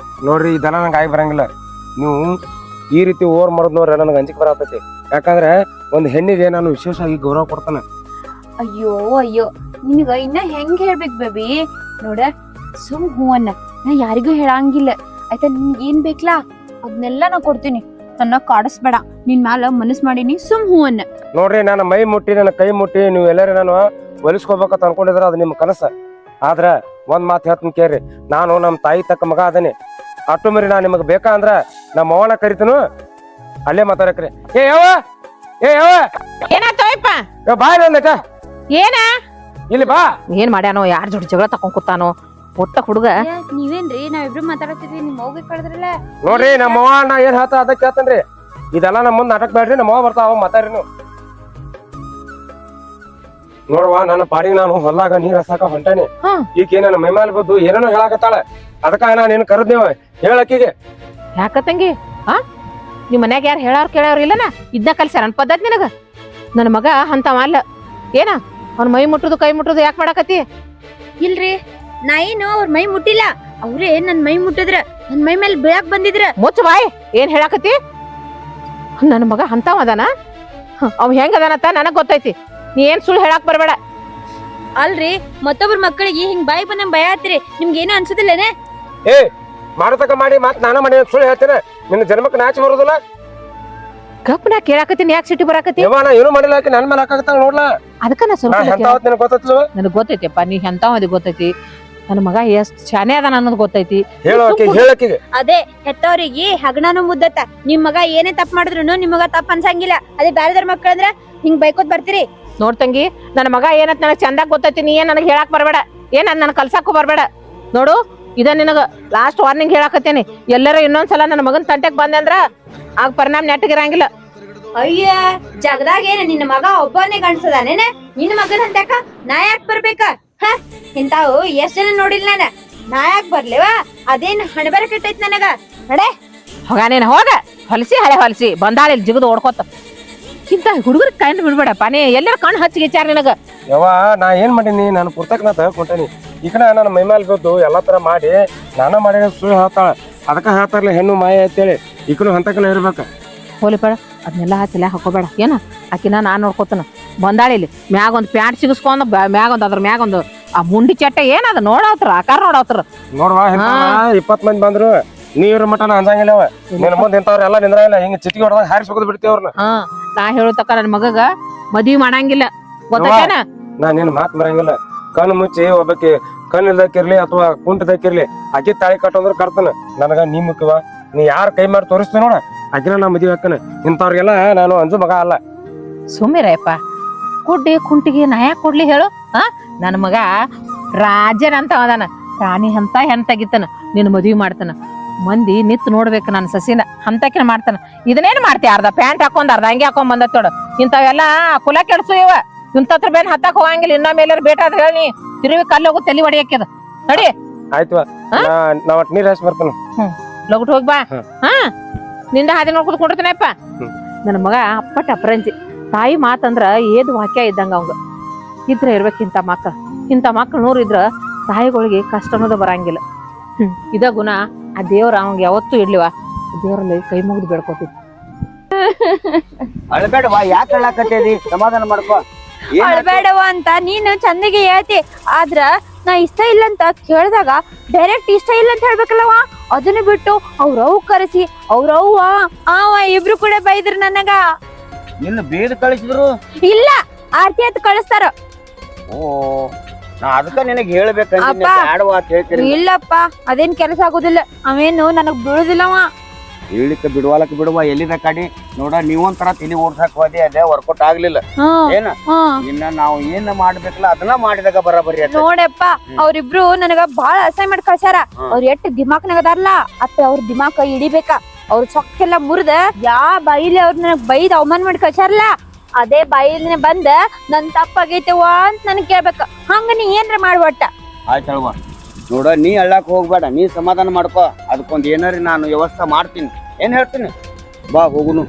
ನೋಡ್ರಿ ಇದೆಲ್ಲ ನಂಗೆ ಆಗಿ ಬರಂಗಿಲ್ಲ. ನೀವು ಈ ರೀತಿ ಓವರ್ ಮಾಡೋದು ನೋಡ್ರಿ ನನಗೆ ಅಂಜಿಕೆ ಬರತೈತಿ. ಯಾಕಂದ್ರೆ ಒಂದು ಹೆಣ್ಣಿಗೆ ನಾನು ವಿಶೇಷವಾಗಿ ಗೌರವ ಕೊಡ್ತಾನೆ. ಅಯ್ಯೋ ಅಯ್ಯೋ ನಿನಗ ಇನ್ನ ಹೆಂಗ್ ಹೇಳ್ಬೇಕ್ ಬೇಬಿ ನೋಡ ಸುಮ್ ಹೂ ಅನ್ನ ನಾ ಯಾರಿಗೂ ಹೇಳಂಗಿಲ್ಲ ಆಯ್ತಾ. ನಿನ್ಗೆ ಏನ್ ಬೇಕಲ್ಲ ಅದನ್ನೆಲ್ಲ ನಾ ಕೊಡ್ತೀನಿ. ನನ್ನ ಕಾಡಿಸ್ಬೇಡ. ನಿನ್ ಮ್ಯಾಲ ಮನಸ್ ಮಾಡೀನಿ ಸುಮ್ ಹೂ ಅನ್ನ. ನೋಡ್ರಿ ನನ್ನ ಮೈ ಮುಟ್ಟಿ ನನ್ನ ಕೈ ಮುಟ್ಟಿ ನೀವು ಎಲ್ಲರೂ ನಾನು ಒಲಿಸ್ಕೋಬೇಕಂತ ಅನ್ಕೊಂಡಿದ್ರ ಅದು ನಿಮ್ಮ ಕನಸ. ಆದ್ರ ಒಂದ್ ಮಾತು ಹೇಳ್ತೀನಿ ಕೇಳ್ರಿ, ನಾನು ನಮ್ಮ ತಾಯಿ ತಕ್ಕ ಮಗ ಅದನಿ. ಅಟ್ಟು ಮರಿ ನಾ ನಿಮಗೆ ಬೇಕಾ ಅಂದ್ರ ನಮ್ಮ ಅವನ ಕರಿತನು ಅಲ್ಲೇ ಮಾತಾಡಕ್ರಿ. ಏ ಯಾವ ಏನಾಯ್ತೋಯಪ್ಪ? ಬಾ ನಂದಕ ಏನ ಇಲ್ಲಿ ಬಾ. ಏನ್ ಮಾಡ್ಯಾನೋ? ಯಾರ ಜೋಡಿ ಜಗಳ ತಕೊಂಡ್ ಕೂತಾನೋ ಒಟ್ಟ ಹುಡುಗ? ನೀವೇನ್ರಿ ನಾವಿಬ್ರು ಮಾತಾಡತ್ತಿದ್ವಿ ನಿಮ್ ಹೋಗಿ ಕಳೆದ್ರಲ್ಲ. ನೋಡ್ರಿ ನಮ್ಮ ಅವ್ವ ನಾ ಏನ್ ಹೇಳ್ತಾ ಅದಕ್ಕೆ ಕೇಳ್ತೇನ್ರಿ. ಇದೆಲ್ಲ ನಮ್ಮ ಮುಂದ್ ನಾಟಕ ಬೇಡ್ರಿ. ನಮ್ಮ ಅವ್ವ ಬರ್ತಾವ ಅವಾಗ ಮಾತಾಡ್ರಿ ನೀವು. ನೋಡ್ವಾ ನನ್ನ ಪಾಡಿಗೆ ನಾನು ಹೊಲ್ಲಾಗ ನೀರ್ ಹಸಾಕ ಹೊಂಟಾನೆ. ಈಗ ನನ್ನ ಮೈಮೇಲೆ ಬದ್ದು ಏನೇನೋ ಹೇಳಾಕತ್ತಾಳ. ಅದಕ್ಕ ನಾನು ಏನ್ ಕರೆದ್ನೇವ ಹೇಳಕ್ಕಿಗೆ. ಯಾಕ ತಂಗಿ ನಿಮ್ ಮನ್ಯಾಗ ಯಾರು ಹೇಳಾರ ಕೇಳವ್ರ ಇಲ್ಲನ? ಇದ್ನ ಕಲ್ಸ್ಯಾರ ನನ್ ಪದ್ಧತಿ ನಿನಗ? ನನ್ನ ಮಗ ಅಂತವ ಅಲ್ಲ ಏನ? ಅವ್ನ ಮೈ ಮುಟ್ಟುದು ಕೈ ಮುಟ್ಟುದು ಯಾಕೆ ಮಾಡಾಕತಿ? ಇಲ್ರಿ ನಾ ಏನು ಅವ್ರ ಮೈ ಮುಟ್ಟಿಲ್ಲ. ಅವ್ರೇ ನನ್ ಮೈ ಮುಟ್ಟಿದ್ರ ನನ್ ಮೈ ಮೇಲೆ ಬೀಳಾಕ್ ಬಂದಿದ್ರ. ಮುಚ್ಚ ಬಾಯ್. ಏನ್ ಹೇಳಾಕತಿ? ನನ್ನ ಮಗ ಅಂತವ ಅದಾನ? ಅವ್ ಹೆಂಗ ಅದಾನಂತ ನನಗ್ ಗೊತ್ತೈತಿ. ನೀ ಏನ್ ಸುಳ್ಳು ಹೇಳಾಕ್ ಬರ್ಬೇಡ. ಅಲ್ರಿ ಮತ್ತೊಬ್ರ ಮಕ್ಕಳಿಗೆ ಹಿಂಗ್ ಬಾಯಿ ಬಂದಂಗ್ ಭಯ ಆತ್ರಿ. ನಿಮ್ಗೆ ಏನೋ ಅನ್ಸುದಿಲ್ಲನೆ? ಏ ಮಾಡತಕ ಮಾಡಿ ಮಾತ್ ನಾನ ಮಾಡಿ ಸುಳ್ಳು ಹೇಳ್ತೇನೆ. ನಿನ್ನ ಜನ್ಮಕ್ಕೆ ನಾಚಿ ಬರೋದಿಲ್ಲ. ಗಪ್ ನಾ ಕೇಳಾಕತ್ತೀನಿ ಯಾಕೆ ಸಿಟಿ ಬರಾಕತಿ? ನಾ ಏನು ಮಾಡಿಲ್ಲ ನನ್ ಮೇಲೆ ಹಾಕಾಕತ್ತಾಳ ನೋಡ್ಲಾ. ಅದಕ್ಕ ನಾ ಸ್ವಲ್ಪ ನಿನಗೆ ಗೊತ್ತಿಲ್ಲ. ನನಗ್ ಗೊತ್ತೈತಿಪ್ಪ ನೀ ಎಂತಾವದಿ ಗೊತ್ತೈತಿ. ನನ್ನ ಮಗ ಎಷ್ಟ್ ಶಾನೆ ಅದಾನ ಅನ್ನೋದು ಗೊತ್ತೈತಿ. ಹೇಳಕ್ಕಿಗೆ ಅದೇ ಹೆತ್ತವ್ರಿಗೆ ಹಗಣನು ಮುದ್ದತ್ತ. ನಿಮ್ ಮಗ ಏನೇ ತಪ್ಪ ಮಾಡಿದ್ರು ನಿಮಗ ತಪ್ಪ ಅನ್ಸಂಗಿಲ್ಲ. ಅದೇ ಬ್ಯಾರೆದವ್ರ ಮಕ್ಕಳಂದ್ರ ಹಿಂಗ್ ಬೈಕೋತ್ ಬರ್ತೀರಿ. ನೋಡ್ತಂಗಿ ನನ್ನ ಮಗ ಏನತ್ ನನಗ್ ಚಂದಾಗ ಗೊತ್ತೈತಿ. ನೀ ಏನ್ ನನಗ್ ಹೇಳಾಕ್ ಬರ್ಬೇಡ. ಏನ್ ನನ್ ಕಲ್ಸಾಕು ಬರ್ಬೇಡ. ನೋಡು ಇದ ನಿನಗ ಲಾಸ್ಟ್ ವಾರ್ನಿಂಗ್ ಹೇಳಾಕತ್ತೇನಿ. ಎಲ್ಲರೂ ಇನ್ನೊಂದ್ಸಲ ನನ್ನ ಮಗನ್ ತಂಟೆಗ್ ಬಂದೆ ಅಂದ್ರ ಆಗ ಪರಿಣಾಮ ನೆಟ್ಟಗಿರಂಗಿಲ್ಲ. ಅಯ್ಯ ಜಗದಾಗ ಏನ ನಿನ್ನ ಮಗ ಒಬ್ಬನೇ ಗಂಡ್ಸದಾನೇನ? ನಿನ್ನ ಮಗನ ಅಂತಾಕ ನಾ ಯಾಕೆ ಬರ್ಬೇಕ? ಇಂತಾವು ಎಷ್ಟ್ ಜನ ನೋಡಿಲ್ಲ ನಾ ಯಾಕೆ ಬರ್ಲೇವಾ? ಅದೇನ್ ಹಣಬರ ಕೆಟ್ಟೈತ್ ನನಗ. ನಡೆ ಹೋಗ ನೀನ್ ಹೋಗ. ಹೊಲಸಿ ಹಳೆ ಹೊಲಸಿ ಬಂದಾಳ ಜಿಗದು ಓಡ್ಕೋತ. ಇಂತ ಹುಡುಗರ ಕಣ್ಣು ಬಿಡ್ಬೇಡಪ್ಪ. ನೀ ಎಲ್ಲರ ಕಣ್ಣು ಹಚ್ಚಿಗೆ ಚಾರ ನಿನಗ. ಯವ್ವ ನಾ ಏನ್ ಮಾಡೀನಿ? ನಾನು ಪುಸ್ತಕ ನಾ ತಗೊಂಡೇನಿ. ಈಗ ನನ್ನ ಮೈಮೇಲ್ ಬಿದ್ದು ಎಲ್ಲಾ ತರ ಮಾಡಿ ನಾನ ಮಾಡಿ ಸುಳ್ಳು ಹೇಳ್ತಾಳ. ಅದಕ್ಕ ಹೇಳ್ತಾರಲ್ಲ ಹೆಣ್ಣು ಮಾಯ ಅಂತೇಳಿ. ಈಕನು ಹಂತಕನ ಇರ್ಬೇಕ. ಹೋಲಿ ಬೇಡ ಅದನ್ನೆಲ್ಲ ಹಚ್ಚಿಲ್ಲ ಹಾಕೋಬೇಡ. ಏನ ಆಕಿನ ನಾನ್ ನೋಡ್ಕೋತನ. ಬಂದಾಳ ಇಲ್ಲಿ ಮ್ಯಾಗ ಒಂದ್ ಪ್ಯಾಂಟ್ ಸಿಗಿಸ್ಕೊಂಡ್ ಮ್ಯಾಗ ಒಂದ್ ಅದ್ರ ಮ್ಯಾಗ ಒಂದು ಆ ಮುಂಡಿ ಚಟ್ಟ ಏನದ ನೋಡಾವ್ತಾರ ಆಕಾರ ನೋಡಾವ್ತಾರ. ನೋಡ್ವಾ 20 ಮಂದಿ ಬಂದ್ರು ನೀವ್ರ ಮಟನ ಅಂಜಂಗಿಲ್ಲವ. ನಿನ್ ಮುಂದೆ ಇಂಥವ್ರ ಎಲ್ಲ ನಿಂದ್ರಂಗಿಲ್ಲ. ಹಿಂಗ ಚಿಟಿಗೆ ಹೊಡೆದಾಗ ಹಾರಿಸಿ ಹೋಗುದು ಬಿಡ್ತೀವಿ ಅವ್ರನ್ನ. ನಾ ಹೇಳತಕ್ಕ ನನ್ ಮಗಗ ಮದ್ವಿ ಮಾಡಂಗಿಲ್ಲ ಗೊತ್ತೇನ? ನಾ ನಿನ್ ಮಾತ್ ಬರಂಗಿಲ್ಲ. ಕಣ್ಣು ಮುಚ್ಚಿ ಒಬ್ಬಕ್ಕೆ ಕಣ್ಣು ಇಲ್ದಕ್ಕಿರ್ಲಿ ಅಥವಾ ಕುಂಟದಕ್ಕಿರ್ಲಿ ಆಕಿ ತಾಳಿ ಕಟ್ಟೋದ್ರ ಕಟ್ತಾನ. ನನಗ ನೀ ಮುಖ್ಯವ. ನೀ ಯಾರ ಕೈ ಮಾಡಿ ತೋರಿಸ್ತೀನಿ ನೋಡ ಆಕಿನ ನಾ ಮದ್ವಿ ಹಾಕನ. ಇಂಥವ್ರಿಗೆಲ್ಲ ನಾನು ಅಂಜು ಮಗ ಅಲ್ಲ. ಸುಮ್ಮಿರಪ್ಪ. ಕುಡ್ಡಿ ಕುಂಟಿಗೆ ನಾ ಯಾಕೆ ಕೊಡ್ಲಿ ಹೇಳು? ನನ್ನ ಮಗ ರಾಜನ ಅಂತ ಅದಾನ. ರಾಣಿ ಅಂತ ಹೆಂತಾಗಿತ್ತಾನ. ನಿನ್ನ ಮದ್ವಿ ಮಾಡ್ತಾನ. ಮಂದಿ ನಿತ್ ನೋಡ್ಬೇಕು ನನ್ನ ಸಸಿನ ಅಂತಕಿನ ಮಾಡ್ತಾನ. ಇದನ್ನೇನ್ ಮಾಡ್ತೀಯ? ಅರ್ಧ ಪ್ಯಾಂಟ್ ಹಾಕೊಂಡ್ ಅರ್ಧ ಹಂಗೆ ಹಾಕೊಂಡ್ ಬಂದತ್ ನೋಡು. ಇಂಥವೆಲ್ಲ ಕುಲ ಕೆಡ್ಸು ಇವ. ಇಂಥತ್ರ ಬೇನ್ ಹತ್ತಾಕ್ ಹೋಗಂಗಿಲ್ಲ. ಇನ್ನ ಮೇಲೆ ಬೇಟಾದ್ರೆ ಹೇಳಿ ತಿರುವಿ ಕಲ್ಲು ಹೋಗು ತಲಿ ಹೊಡಿಯಕ್ಕದ. ನಡಿ ಆಯ್ತು ನಾ ಒಟ್ ನೀರ್ ಹಾಸಿ ಬರ್ತಾನ. ಲಗುಟ್ ಹೋಗಿ ಬಾ. ನಿಂದ ಹಾದಿ ನೋಡ್ಕೊತ ಕೊಡ್ತೀನಪ್ಪ. ನನ್ನ ಮಗ ಅಪ್ಪಟ ಅಪರಂಜಿ. ತಾಯಿ ಮಾತಂದ್ರ ಏದು ವಾಕ್ಯ ಇದ್ದಂಗ ಅವಂಗ. ಇದ್ರ ಇರ್ಬೇಕು ಇಂಥ ಮಕ್ಳು. ಇಂಥ ಮಕ್ಳು 100 ಇದ್ರ ತಾಯಿಗಳಿಗೆ ಕಷ್ಟ ಅನ್ನೋದು ಬರಂಗಿಲ್ಲ. ಇದ ಗುಣ ಆ ದೇವ್ರ ಅವಂಗ ಯಾವತ್ತೂ ಇಡ್ಲಿವ. ದೇವ್ರಲ್ಲಿ ಕೈ ಮುಗಿದು ಬೇಡ್ಕೋತೀವಿ. ಅಳ್ಬೇಡವಾ ಯಾಕೆ ಅಳ್ಳಾಕತ್ತೇದಿ? ಸಮಾಧಾನ ಮಾಡ್ಕೋ. ಅಳ್ಬೇಡವ ಅಂತ ನೀನು ಚಂದಿಗೆ ಹೇಳ್ತಿ. ಆದ್ರ ನಾ ಇಷ್ಟ ಇಲ್ಲ ಅಂತ ಕೇಳಿದಾಗ ಡೈರೆಕ್ಟ್ ಇಷ್ಟ ಇಲ್ಲ ಅಂತ ಹೇಳ್ಬೇಕಲ್ಲವ. ಅದನ್ನ ಬಿಟ್ಟು ಅವ್ರವ್ ಕರೆಸಿ ಅವ್ರವ್ವ ಆವ ಇಬ್ರು ಕೂಡ ಬೈದ್ರು ನನಗ. ನಿನ್ನ ಬೇದ ಕಳಿಸಿದ್ರು? ಇಲ್ಲ ಆರ್ತಿ ಅಂತ ಕಳಿಸ್ತಾರ. ಓ ನಾ ಅದಕ್ಕ ನಿನಗೆ ಹೇಳ್ಬೇಕಂತ ಬ್ಯಾಡವಾ ಅಂತ ಹೇಳ್ತೀನಿ. ಇಲ್ಲಪ್ಪ ಅದೇನ್ ಕೆಲಸ ಆಗುದಿಲ್ಲ. ಅವೇನು ನನಗ್ ಬೀಳುದಿಲ್ಲವ. ಹೇಳಿಕ ಬಿಡುವಲಕ್ ಬಿಡುವ ಎಲ್ಲಿದ ಕಡಿ ನೋಡ. ನೀವೊಂಥರ ತಲಿ ಓಡ್ಸಾಕ್ ಹೋದಿ ಅದೇ ವರ್ಕೌಟ್ ಆಗ್ಲಿಲ್ಲ ಏನ. ಇನ್ನ ನಾವು ಏನ್ ಮಾಡ್ಬೇಕಲ್ಲ ಅದನ್ನ ಮಾಡಿದಾಗ ಬರಬರಿ. ನೋಡಪ್ಪ ಅವ್ರಿಬ್ರು ನನಗ ಬಾಳ ಅಸೈನ್ಮೆಂಟ್ ಕಳ್ಸ್ಯಾರ. ಅವ್ರ ಎಷ್ಟ್ ದಿಮಾಕ್ನಾಗ ಅದಾರಲ್ಲ ಅಪ್ಪ ಅವ್ರ ದಿಮಾಕ್ ಹಿಡಿಬೇಕ. ಅವ್ರ ಸೊಕ್ಕೆಲ್ಲ ಮುರಿದ ಯಾ ಬಾಯಿಲಿ ಅವ್ರ ನನಗ್ ಬೈದ್ ಅವಮಾನ ಮಾಡಿ ಕಳ್ಸ್ಯಾರಲ್ಲ ಅದೇ ಬಾಯಿಲಿನ ಬಂದ ನನ್ ತಪ್ಪಾಗೈತೆವ ಅಂತ ನನ್ ಕೇಳ್ಬೇಕ. ಹಂಗ ನೀ ಏನ್ರ ಮಾಡ್ಬಟ್ಟ. ಆಯ್ತಲ್ವಾ ನೋಡ. ನೀ ಅಳ್ಳಾಕ್ ಹೋಗ್ಬೇಡ. ನೀ ಸಮಾಧಾನ ಮಾಡ್ಕೋ. ಅದಕ್ಕೊಂದು ಏನಾರಿ ನಾನು ವ್ಯವಸ್ಥೆ ಮಾಡ್ತೀನಿ. ಏನ್ ಹೇಳ್ತೀನಿ ಬಾ ಹೋಗುನು.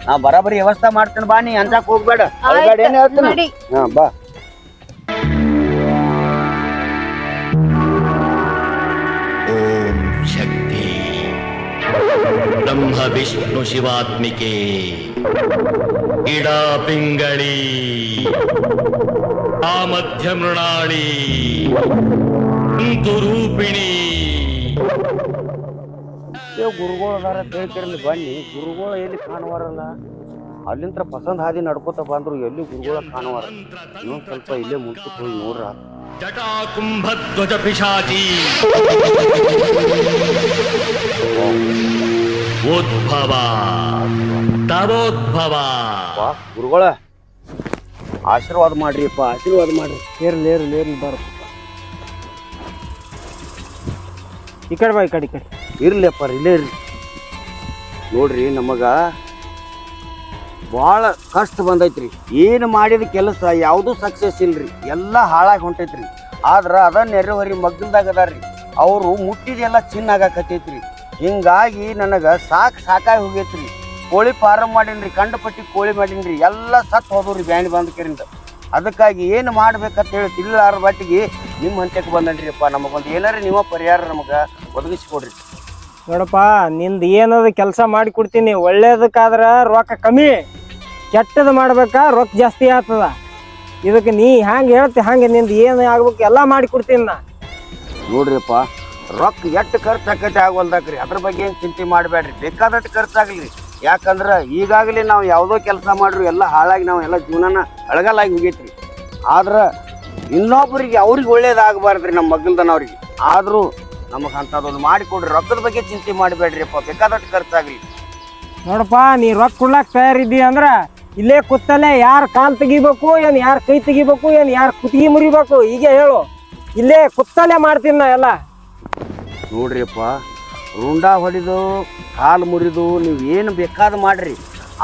ನಾ ಬರಾಬರಿ ವ್ಯವಸ್ಥೆ ಮಾಡ್ತೀನಿ ಬಾ. ನೀ ಅಂಜಾಕ್ ಹೋಗ್ಬೇಡ. ಏನ್ ಹೇಳ್ತೀನಿ. ಹಾ ಬಾ. ಓಂ ಶಕ್ತಿ. ವಿಷ್ಣು ಶಿವಾತ್ಮಿಕೆ ಇಡಾ ಪಿಂಗಳಿ ಆ ಮಧ್ಯ ಮೃಣಾಳಿ ರೂಪಿಣಿ. ಗುರುಗಳು ಅದಾರ ಹೇಳ್ತಿರಲಿ ಬನ್ನಿ, ಗುರುಗಳು ಎಲ್ಲಿ ಕಾಣುವಾರಲ್ಲ. ಅಲ್ಲಿಂದ ಪಸಂದ್ ಹಾದಿ ನಡ್ಕೋತ ಬಂದ್ರು ಎಲ್ಲಿ ಗುರುಗಳ ಕಾಣುವಾರ. ಇನ್ನೊಂದ್ ಸ್ವಲ್ಪ ಇಲ್ಲೇ ಮುಂಚೆಕ್ ಹೋಗಿ ನೋಡ್ರ. ಜಟಾಕುಂಭಧ್ವಜ ಪಿಶಾಚಿ ಉದ್ಭವ ತವೋದ್ಭವ. ಗುರುಗಳ ಆಶೀರ್ವಾದ ಮಾಡ್ರಿಪ್ಪ, ಆಶೀರ್ವಾದ ಮಾಡ್ರಿ. ಏರ್ಲಿ ಬರಪ್ಪ ಈ ಕಡೆ ಬಾ, ಈ ಕಡೆ ಇರ್ಲಿಪ್ಪ ಇಲ್ಲೇ ಇರ್ಲಿ. ನೋಡ್ರಿ ನಮಗ ಭಾಳ ಕಷ್ಟ ಬಂದೈತ್ರಿ. ಏನು ಮಾಡಿದ ಕೆಲಸ ಯಾವುದು ಸಕ್ಸಸ್ ಇಲ್ರಿ, ಎಲ್ಲ ಹಾಳಾಗಿ ಹೊಂಟೈತ್ರಿ. ಆದ್ರ ಅದ ನೆರೆಹೊರಿ ಮಗ್ಗಲ್ದಾಗ ಅದಾರ್ರಿ, ಅವರು ಮುಟ್ಟಿದೆಲ್ಲ ಚಿನ್ನ ಆಗಾಕತ್ತೈತ್ರಿ. ಹಿಂಗಾಗಿ ನನಗ ಸಾಕಾಗಿ ಹೋಗೈತ್ರಿ. ಕೋಳಿ ಫಾರಂ ಮಾಡೀನ್ರಿ, ಕಂಡಪಟ್ಟಿ ಕೋಳಿ ಮಾಡೀನ್ರಿ, ಎಲ್ಲ ಸತ್ತು ಹೋದ್ರಿ ಬ್ಯಾಂಡ್ ಬಂದಕರಿಂದ. ಅದಕ್ಕಾಗಿ ಏನು ಮಾಡ್ಬೇಕಂತ ಹೇಳಿ ತಿಳಿಲಾರ ಬಟ್ಟಿಗೆ ನಿಮ್ಮ ಹಂತಕ್ಕೆ ಬಂದನ್ರಿಪ್ಪ. ನಮಗೊಂದು ಏನಾರ ನೀವು ಪರಿಹಾರ ನಮಗೆ ಒದಗಿಸ್ಕೊಡ್ರಿ. ನೋಡಪ್ಪ, ನಿಂದು ಏನದ ಕೆಲಸ ಮಾಡಿ ಕೊಡ್ತೀನಿ. ಒಳ್ಳೇದಕ್ಕಾದ್ರ ರೊಕ್ಕ ಕಮ್ಮಿ, ಕೆಟ್ಟದ ಮಾಡ್ಬೇಕಾ ರೊಕ್ಕ ಜಾಸ್ತಿ ಆಗ್ತದ. ಇದಕ್ಕೆ ನೀ ಹ್ಯಾಂಗೆ ಹೇಳ್ತಿ ಹಂಗೆ ನಿಂದು ಏನು ಆಗ್ಬೇಕು ಎಲ್ಲ ಮಾಡಿ ಕೊಡ್ತೀನಿ ನಾ. ನೋಡ್ರಿಪ್ಪ, ರೊಕ್ಕ ಎಷ್ಟು ಖರ್ಚು ಆಕೈತೆ ಆಗೋಲ್ದಾಕ್ರಿ, ಅದ್ರ ಬಗ್ಗೆ ಏನು ಚಿಂತೆ ಮಾಡಬೇಡ್ರಿ. ಬೇಕಾದಷ್ಟು ಖರ್ಚಾಗಲಿ. ಯಾಕಂದ್ರೆ ಈಗಾಗಲೇ ನಾವು ಯಾವುದೋ ಕೆಲಸ ಮಾಡ್ರು ಎಲ್ಲ ಹಾಳಾಗಿ ನಾವು ಎಲ್ಲ ಜೀವನನ ಅಳಗಲಾಗಿ ಹೋಗೈತ್ರಿ. ಆದ್ರೆ ಇನ್ನೊಬ್ಬರಿಗೆ ಅವ್ರಿಗೆ ಒಳ್ಳೇದಾಗಬಾರ್ದ್ರಿ, ನಮ್ಮ ಮಗ್ಗಲ್ದನವ್ರಿಗೆ. ಆದರೂ ನಮಗೆ ಅಂಥದ್ದೊಂದು ಮಾಡಿಕೊಡ್ರಿ. ರೊಕ್ಕದ ಬಗ್ಗೆ ಚಿಂತೆ ಮಾಡಬೇಡ್ರಿಪ್ಪ, ಬೇಕಾದಷ್ಟು ಖರ್ಚಾಗಲಿ. ನೋಡಪ್ಪ, ನೀ ರೊಕ್ಕ ಕೊಡ್ಲಾಕ ತಯಾರಿದ್ದಿ ಅಂದ್ರೆ ಇಲ್ಲೇ ಕೂತಲ್ಲೇ ಯಾರು ಕಾಲು ತೆಗಿಬೇಕು, ಏನು ಯಾರು ಕೈ ತೆಗಿಬೇಕು, ಏನು ಯಾರು ಕುತ್ತಿಗೆ ಮುರಿಬೇಕು ಹೀಗೆ ಹೇಳು. ಇಲ್ಲೇ ಕೂತಲ್ಲೇ ಮಾಡ್ತೀನಿ ನಾ ಎಲ್ಲ. ನೋಡ್ರಿಪ್ಪ, ರುಂಡ ಹೊಡಿದು ಕಾಲು ಮುರಿದು ನೀವು ಏನು ಬೇಕಾದ ಮಾಡ್ರಿ.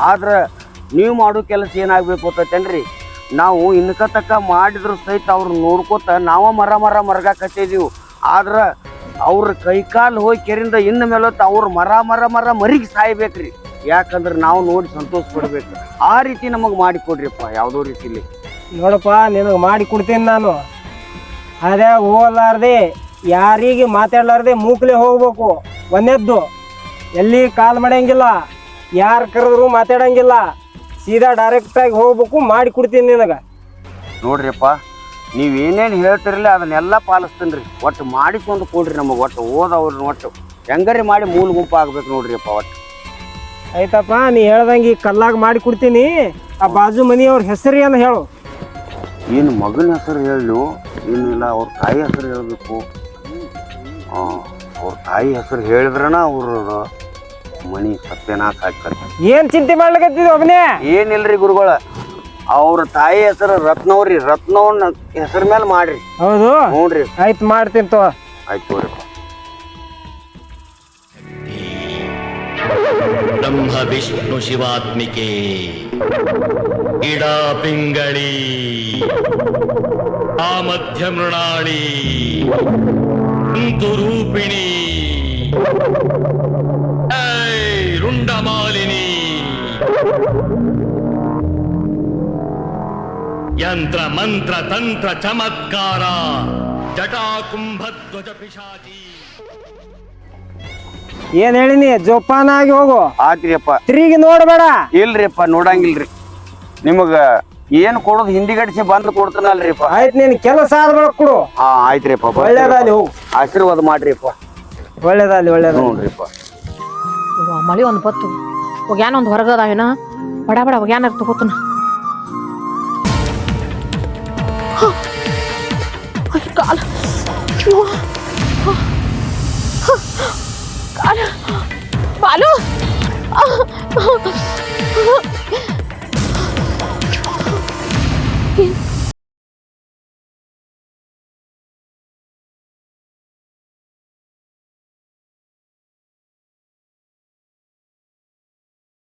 ಆದ್ರೆ ನೀವು ಮಾಡೋ ಕೆಲಸ ಏನಾಗಬೇಕು ಅಂತೇನ್ರಿ, ನಾವು ಇನ್ಕ ತಕ್ಕ ಮಾಡಿದ್ರು ಸಹಿತ ಅವ್ರು ನೋಡ್ಕೋತ ನಾವ ಮರಗಾಕತ್ತಿದೀವಿ. ಆದ್ರೆ ಅವ್ರ ಕೈಕಾಲು ಹೋಗಿ ಕೆರಿಂದ ಇನ್ನು ಮೇಲೊತ್ತು ಅವ್ರು ಮರ ಮರಿಗೆ ಸಾಯ್ಬೇಕ್ರಿ. ಯಾಕಂದ್ರೆ ನಾವು ನೋಡಿ ಸಂತೋಷ ಪಡ್ಬೇಕು. ಆ ರೀತಿ ನಮಗೆ ಮಾಡಿಕೊಡ್ರಿಪ್ಪ, ಯಾವುದೋ ರೀತಿಲಿ. ನೋಡಪ್ಪ, ನಿನಗೆ ಮಾಡಿ ಕೊಡ್ತೀನಿ ನಾನು. ಅದೇ ಹೋಲಾರ್ದೆ ಯಾರಿಗೆ ಮಾತಾಡ್ಲಾರ್ದೆ ಮೂಕ್ಲೆ ಹೋಗ್ಬೇಕು. ಒಂದೇದ್ದು ಎಲ್ಲಿ ಕಾಲ್ ಮಾಡಂಗಿಲ್ಲ, ಯಾರು ಕರೆದ್ರು ಮಾತಾಡಂಗಿಲ್ಲ, ಸೀದಾ ಡೈರೆಕ್ಟಾಗಿ ಹೋಗ್ಬೇಕು. ಮಾಡಿ ಕೊಡ್ತೀನಿ ನಿನಗೆ. ನೋಡ್ರಿಪ್ಪ, ನೀವೇನೇನು ಹೇಳ್ತಿರಲ್ಲ ಅದನ್ನೆಲ್ಲ ಪಾಲಿಸ್ತೀನಿ ರೀ. ಒಟ್ಟು ಮಾಡಿಸ್ಕೊಂಡು ಕೊಡ್ರಿ ನಮಗೆ. ಒಟ್ಟು ಓದವ್ರನ್ನ ಒಟ್ಟು ಹೆಂಗಾರಿ ಮಾಡಿ ಮೂಲ ಗುಂಪು ಆಗ್ಬೇಕು ನೋಡ್ರಿಪ್ಪ. ಒಟ್ಟು ಆಯ್ತಪ್ಪ, ನೀ ಹೇಳ್ದಂಗೆ ಕಲ್ಲಾಗ ಮಾಡಿ ಕೊಡ್ತೀನಿ. ಆ ಬಾಜು ಮನಿಯವ್ರ ಹೆಸರು ಏನು ಹೇಳು. ಏನು ಮಗನ ಹೆಸರು ಹೇಳು, ಏನಿಲ್ಲ ಅವ್ರ ತಾಯಿ ಹೆಸರು ಹೇಳಬೇಕು. ಅವ್ರ ತಾಯಿ ಹೆಸರು ಹೇಳಿದ್ರನ ಅವ್ರ ಮನಿ ಸತ್ಯನಾಶ ಆಗ್ತದೆ. ಏನ್ ಚಿಂತೆ ಮಾಡ್ಲಿಕತ್ತಿದ್ವಿ ಒಬ್ಬನೇ? ಏನಿಲ್ರಿ ಗುರುಗಳ, ಅವ್ರ ತಾಯಿ ಹೆಸರು ರತ್ನವ್ರಿ. ರತ್ನವನ್ನ ಹೆಸರು ಮೇಲೆ ಮಾಡ್ರಿ. ಹೌದು, ನೋಡ್ರಿ. ಆಯ್ತು ಮಾಡ್ತೀನಿ ತೋ. ಆಯ್ತು ತೋರಿಪ್ಪ. ಬ್ರಹ್ಮ ವಿಷ್ಣು ಶಿವಾತ್ಮಿಕೆ ಇಡಾ ಪಿಂಗಳಿ ಆ ಮಧ್ಯ ಮೃಣಾಳಿ ರೂಪಿಣಿ ರುಂಡಮಾಲಿನಿ ಯಂತ್ರ ಮಂತ್ರ ತಂತ್ರ ಚಮತ್ಕಾರ ಜಟಾಕುಂಭಧ್ವಜ ಪಿಶಾಚಿ. ಏನ್ ಹೇಳಿನಿ, ಜೋಪಾನಾಗಿ ಹೋಗು. ಆತ್ರಿಯಪ್ಪ. ತಿರುಗಿ ನೋಡ್ಬೇಡ. ಇಲ್ರಿಪ್ಪ, ನೋಡಂಗಿಲ್ರಿ. ನಿಮಗ ಏನ್ ಕೊಡೋದು ಹಿಂದಿಗಡಿಸಿ ಬಂದು ಕೊಡ್ತಾನಲ್ರಿಪ್ಪ. ಆಯ್ತು, ನೀನ್ ಕೆಲಸ ಆದ್ಮೇಲೆ ಕೊಡು. ಹಾ ಆಯ್ತ್ರಿಪ್ಪ. ಒಳ್ಳೇದಾಲಿ, ಹೋಗು. ಆಶೀರ್ವಾದ ಮಾಡ್ರಿಪ್ಪ. ಒಳ್ಳೇದಾಲಿ. ನೋಡ್ರಿಪ್ಪ. ಮಳಿ ಒಂದು ಬತ್ತು ಹೋಗ್ಯಾನ, ಒಂದು ಹೊರಗದ ಏನ ಬಡ ಹೋಗ್ಯಾನ ತಗೋತನ. ಕಾಲ ಬಾಲು